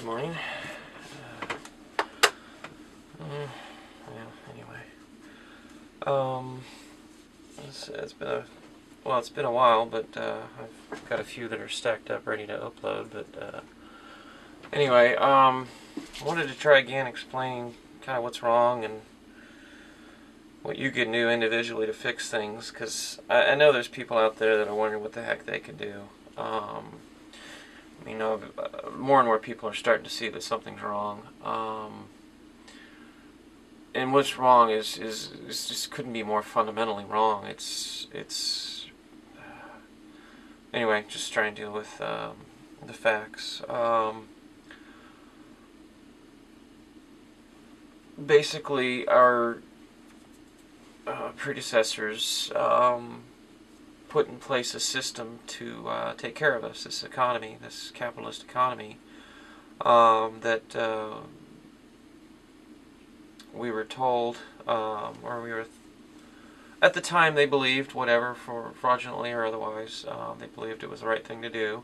Good morning. Anyway, it's been it's been a while, but I've got a few that are stacked up ready to upload. But anyway, I wanted to try again explaining kind of what's wrong and what you could do individually to fix things, because I know there's people out there that are wondering what the heck they can do. More and more people are starting to see that something's wrong. And what's wrong is just couldn't be more fundamentally wrong. Anyway, just trying to deal with the facts. Basically, our predecessors put in place a system to take care of us, this economy, this capitalist economy, that we were told, at the time they believed, whatever, for fraudulently or otherwise, they believed it was the right thing to do,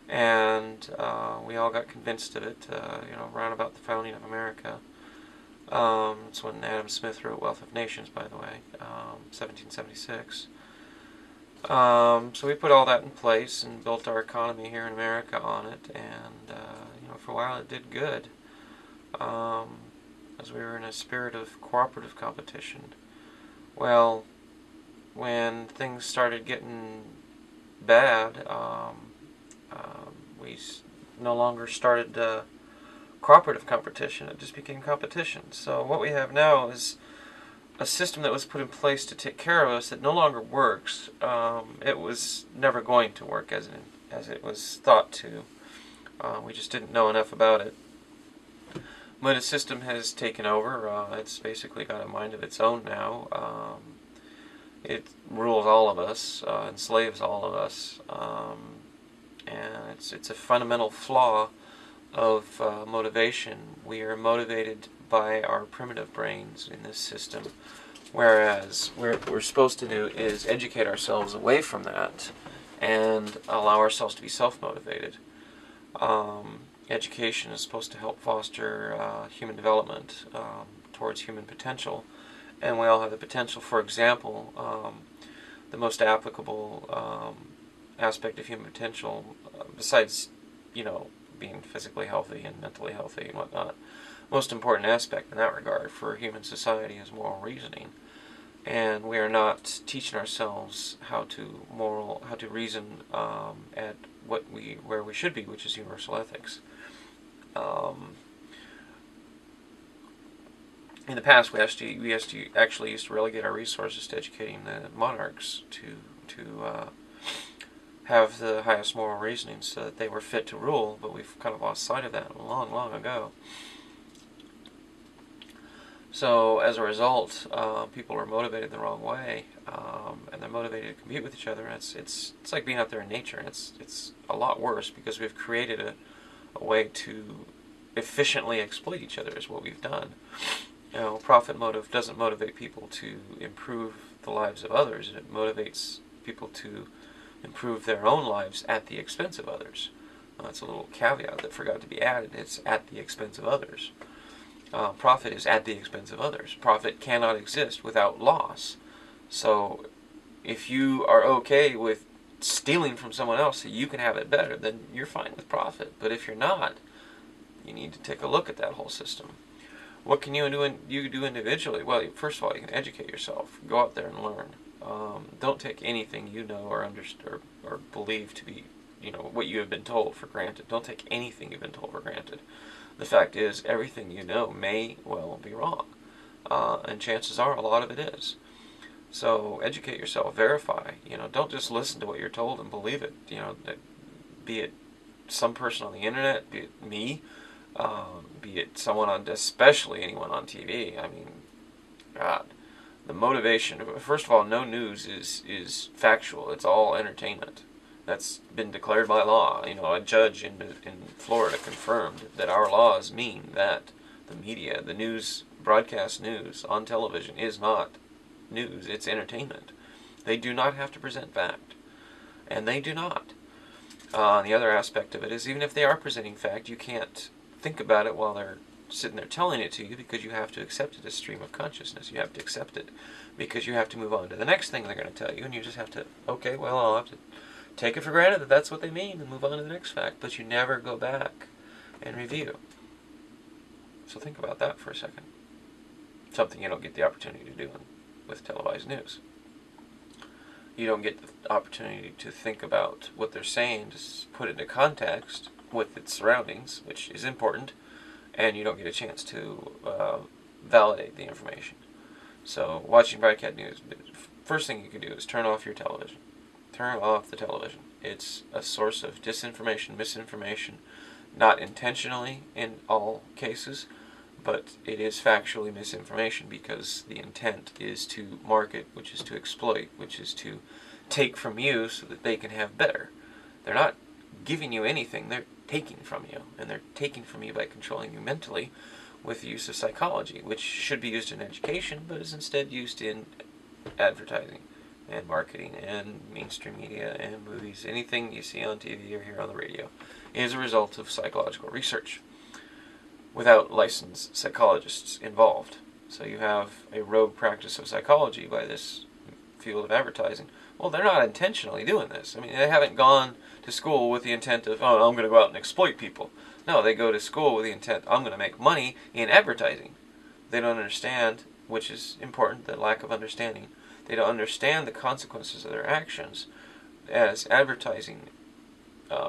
and we all got convinced of it, around about the founding of America. It's when Adam Smith wrote Wealth of Nations, by the way, 1776. So we put all that in place and built our economy here in America on it, and for a while it did good, as we were in a spirit of cooperative competition. Well, when things started getting bad, we no longer started cooperative competition. It just became competition. So what we have now is a system that was put in place to take care of us that no longer works. It was never going to work as it was thought to. We just didn't know enough about it. But a system has taken over. It's basically got a mind of its own now. It rules all of us, enslaves all of us, and it's a fundamental flaw of motivation. We are motivated by our primitive brains in this system, whereas what we're supposed to do is educate ourselves away from that and allow ourselves to be self-motivated. Education is supposed to help foster human development towards human potential, and we all have the potential. For example, the most applicable aspect of human potential, besides being physically healthy and mentally healthy and whatnot, most important aspect in that regard for human society is moral reasoning. And we are not teaching ourselves how to reason at where we should be, which is universal ethics. In the past, we actually used to relegate our resources to educating the monarchs to have the highest moral reasoning so that they were fit to rule, but we've kind of lost sight of that long, long ago. So as a result, people are motivated the wrong way, and they're motivated to compete with each other. And it's like being out there in nature, and it's a lot worse because we've created a way to efficiently exploit each other is what we've done. Profit motive doesn't motivate people to improve the lives of others. It motivates people to improve their own lives at the expense of others. That's a little caveat that forgot to be added. It's at the expense of others. Profit is at the expense of others. Profit cannot exist without loss. So if you are okay with stealing from someone else so you can have it better, then you're fine with profit. But if you're not, you need to take a look at that whole system. What can you do individually? Well, first of all, you can educate yourself. Go out there and learn. Don't take anything you know or understand or believe to be, what you have been told for granted. Don't take anything you've been told for granted. The fact is, everything you know may well be wrong, and chances are a lot of it is. So educate yourself, verify. Don't just listen to what you're told and believe it. Be it some person on the internet, be it me, be it especially anyone on TV. I mean, God, the motivation. First of all, no news is factual. It's all entertainment. That's been declared by law. A judge in Florida confirmed that our laws mean that the media, the news, broadcast news on television is not news. It's entertainment. They do not have to present fact, and they do not. The other aspect of it is, even if they are presenting fact, you can't think about it while they're sitting there telling it to you, because you have to accept it as stream of consciousness. You have to accept it because you have to move on to the next thing they're going to tell you, and you just have to, okay, well, I'll have to take it for granted that that's what they mean and move on to the next fact, but you never go back and review. So think about that for a second. Something you don't get the opportunity to do with televised news. You don't get the opportunity to think about what they're saying, to put it into context with its surroundings, which is important, and you don't get a chance to validate the information. So watching broadcast news, first thing you can do is turn off your television. Turn off the television. It's a source of disinformation, misinformation, not intentionally in all cases, but it is factually misinformation because the intent is to market, which is to exploit, which is to take from you so that they can have better. They're not giving you anything, they're taking from you, and they're taking from you by controlling you mentally with the use of psychology, which should be used in education, but is instead used in advertising and marketing and mainstream media and movies. Anything you see on TV or hear on the radio is a result of psychological research without licensed psychologists involved. So you have a rogue practice of psychology by this field of advertising. Well, they're not intentionally doing this. I mean, they haven't gone to school with the intent of, oh, I'm going to go out and exploit people. No, they go to school with the intent, I'm going to make money in advertising. They don't understand, which is important, the lack of understanding. They don't understand the consequences of their actions as advertising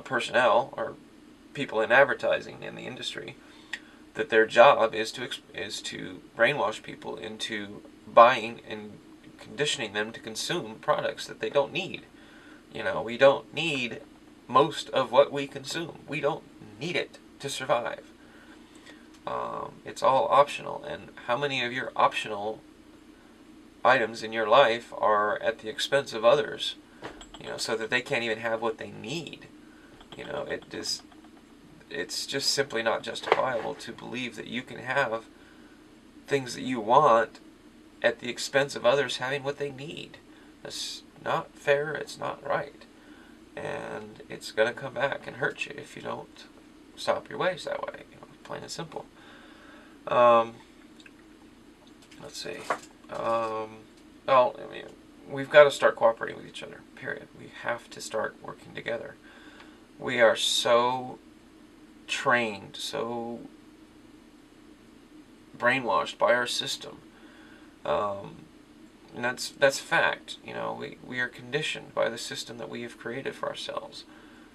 personnel or people in advertising in the industry, that their job is to brainwash people into buying and conditioning them to consume products that they don't need. You know, we don't need most of what we consume. We don't need it to survive. It's all optional, and how many of your optional items in your life are at the expense of others, you know, so that they can't even have what they need? You know, it's just simply not justifiable to believe that you can have things that you want at the expense of others having what they need. That's not fair, it's not right. And it's going to come back and hurt you if you don't stop your ways that way, you know, plain and simple. Let's see. Well, I mean, we've got to start cooperating with each other, period. We have to start working together. We are so trained, so brainwashed by our system. And that's fact. You know, we are conditioned by the system that we have created for ourselves.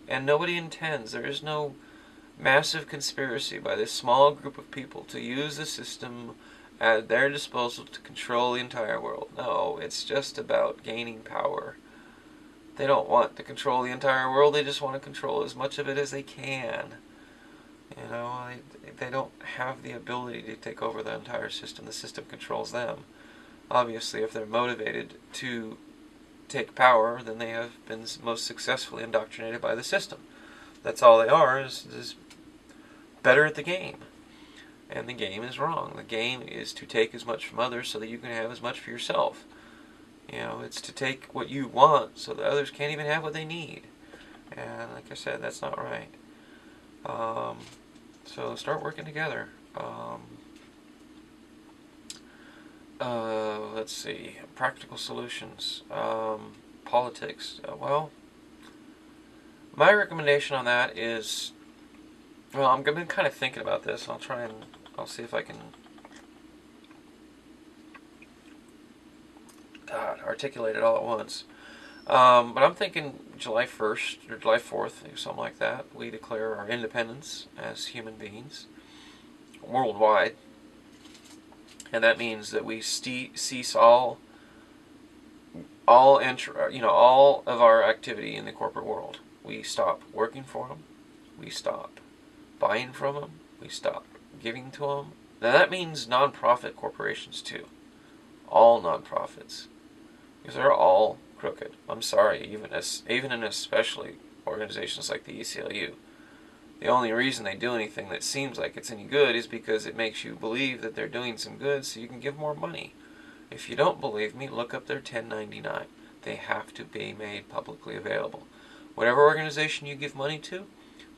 And nobody intends, there is no massive conspiracy by this small group of people to use the system at their disposal to control the entire world. No, it's just about gaining power. They don't want to control the entire world, they just want to control as much of it as they can. You know, they don't have the ability to take over the entire system. The system controls them. Obviously, if they're motivated to take power, then they have been most successfully indoctrinated by the system. That's all they are, is better at the game. And the game is wrong. The game is to take as much from others so that you can have as much for yourself. You know, it's to take what you want so that others can't even have what they need. And like I said, that's not right. So start working together. Let's see. Practical solutions. Politics. Well, my recommendation on that is, well, I've been kind of thinking about this. I'll see if I can articulate it all at once. But I'm thinking July 1st or July 4th, something like that, we declare our independence as human beings worldwide. And that means that we cease all of our activity in the corporate world. We stop working for them. We stop buying from them. We stop giving to them. Now that means non-profit corporations too. All non-profits. Because they're all crooked. I'm sorry, even and especially organizations like the ACLU. The only reason they do anything that seems like it's any good is because it makes you believe that they're doing some good so you can give more money. If you don't believe me, look up their 1099. They have to be made publicly available. Whatever organization you give money to,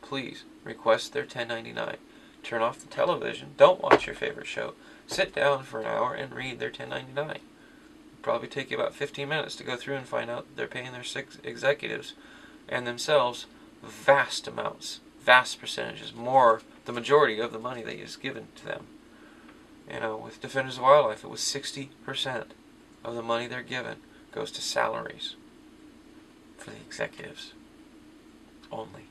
please request their 1099. Turn off the television. Don't watch your favorite show. Sit down for an hour and read their 1099. It'll probably take you about 15 minutes to go through and find out that they're paying their 6 executives and themselves vast amounts, vast percentages, more, the majority of the money that is given to them. You know, with Defenders of Wildlife, it was 60% of the money they're given goes to salaries for the executives only.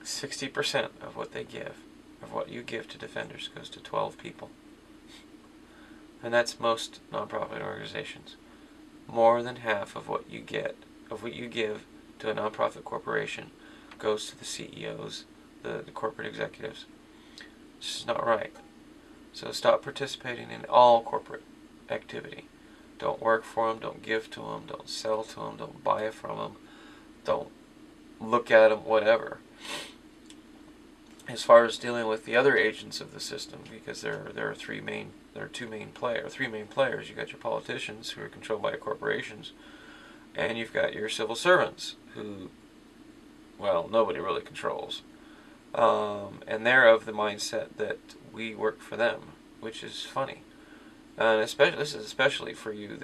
60% of what they give, of what you give to Defenders, goes to 12 people. And that's most nonprofit organizations. More than half of what you get, of what you give to a nonprofit corporation, goes to the CEOs, the corporate executives. This is not right. So stop participating in all corporate activity. Don't work for them, don't give to them, don't sell to them, don't buy it from them, don't look at them, whatever. As far as dealing with the other agents of the system, because there are three main players. You got your politicians, who are controlled by corporations, and you've got your civil servants, who, well, nobody really controls. And they're of the mindset that we work for them, which is funny. And this is especially for you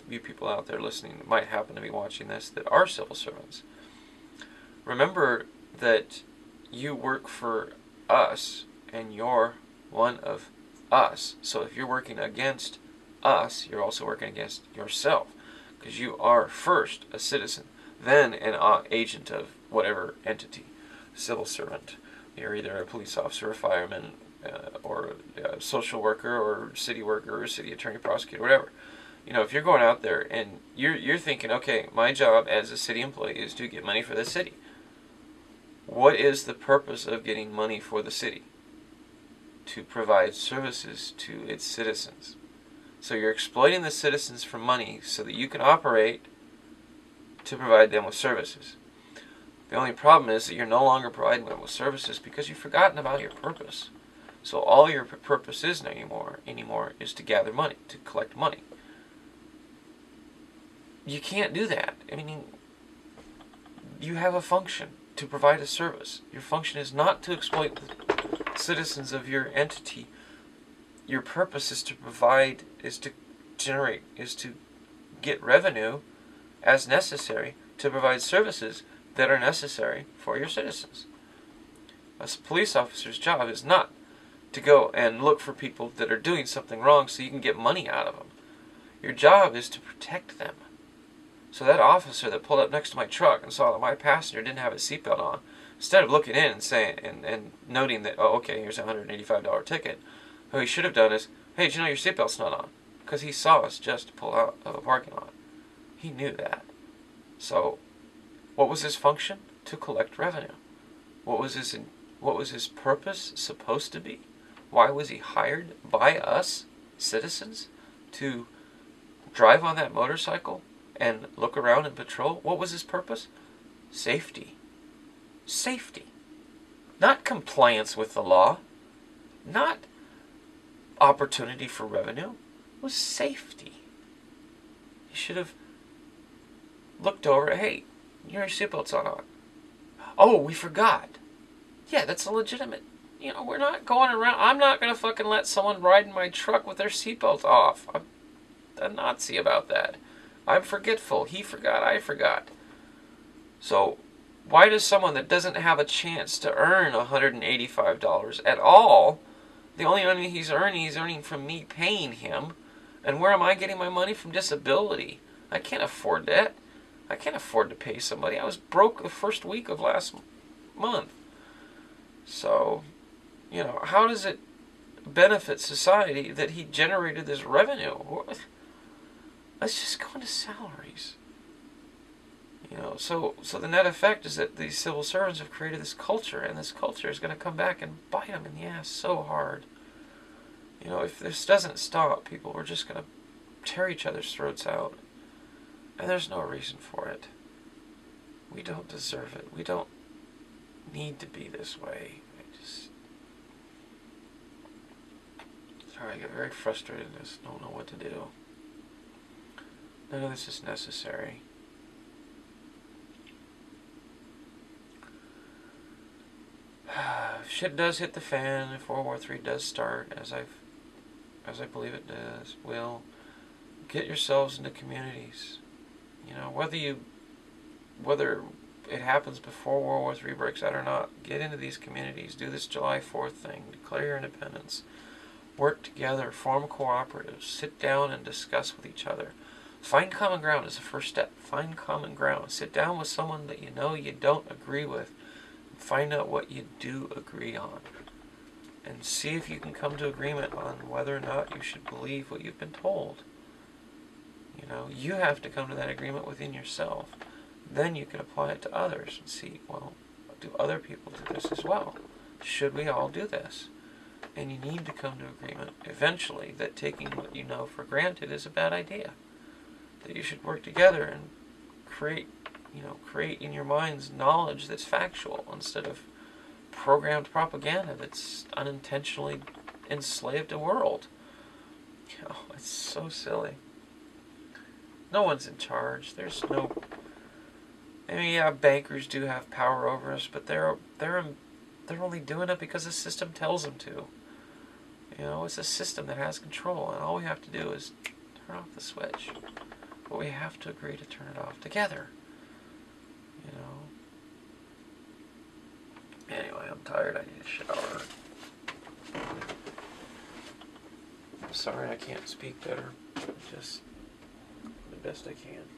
people out there listening that might happen to be watching this that are civil servants. Remember that you work for us, and you're one of us. So if you're working against us, you're also working against yourself, because you are first a citizen, then an agent of whatever entity. Civil servant. You're either a police officer, a fireman, or a social worker, or city worker, or city attorney, prosecutor, whatever. You know, if you're going out there and you're thinking, okay, my job as a city employee is to get money for the city. What is the purpose of getting money for the city? To provide services to its citizens. So you're exploiting the citizens for money so that you can operate to provide them with services. The only problem is that you're no longer providing them with services because you've forgotten about your purpose. So all your purpose is anymore is to gather money, to collect money. You can't do that. I mean, you have a function to provide a service. Your function is not to exploit the citizens of your entity. Your purpose is to provide, is to generate, is to get revenue as necessary to provide services that are necessary for your citizens. A police officer's job is not to go and look for people that are doing something wrong so you can get money out of them. Your job is to protect them. So that officer that pulled up next to my truck and saw that my passenger didn't have his seatbelt on, instead of looking in and saying and noting that, oh, okay, here's a $185 ticket, what he should have done is, hey, did you know your seatbelt's not on? Because he saw us just pull out of a parking lot. He knew that. So what was his function? To collect revenue. What was his purpose supposed to be? Why was he hired by us, citizens, to drive on that motorcycle and look around and patrol? What was his purpose? Safety. Safety. Not compliance with the law. Not opportunity for revenue. It was safety. He should have looked over, hey, your seatbelt's on. Oh, we forgot. Yeah, that's a legitimate. You know, we're not going around. I'm not going to fucking let someone ride in my truck with their seatbelt off. I'm a Nazi about that. I'm forgetful. He forgot. I forgot. So, why does someone that doesn't have a chance to earn $185 at all, the only money he's earning from me paying him, and where am I getting my money from? Disability. I can't afford that. I can't afford to pay somebody. I was broke the first week of last month. So, you know, how does it benefit society that he generated this revenue? Let's just go into salaries. You know, so the net effect is that these civil servants have created this culture, and this culture is going to come back and bite them in the ass so hard. You know, if this doesn't stop, people, we're just going to tear each other's throats out. And there's no reason for it. We don't deserve it. We don't need to be this way. I get very frustrated and just don't know what to do. None of this is necessary. shit does hit the fan, if World War III does start, as I believe it does, will get yourselves into communities. You know, whether it happens before World War III breaks out or not, get into these communities. Do this July 4th thing. Declare your independence. Work together. Form cooperatives. Sit down and discuss with each other. Find common ground is the first step. Find common ground. Sit down with someone that you know you don't agree with. Find out what you do agree on. And see if you can come to agreement on whether or not you should believe what you've been told. You know, you have to come to that agreement within yourself. Then you can apply it to others and see, well, do other people do this as well? Should we all do this? And you need to come to agreement eventually that taking what you know for granted is a bad idea. That you should work together and create in your minds knowledge that's factual instead of programmed propaganda that's unintentionally enslaved a world. You know, it's so silly. No one's in charge. There's no... I mean, yeah, bankers do have power over us, but they're only doing it because the system tells them to. You know, it's a system that has control, and all we have to do is turn off the switch. But we have to agree to turn it off together. You know. Anyway, I'm tired. I need a shower. I'm sorry I can't speak better. Just the best I can.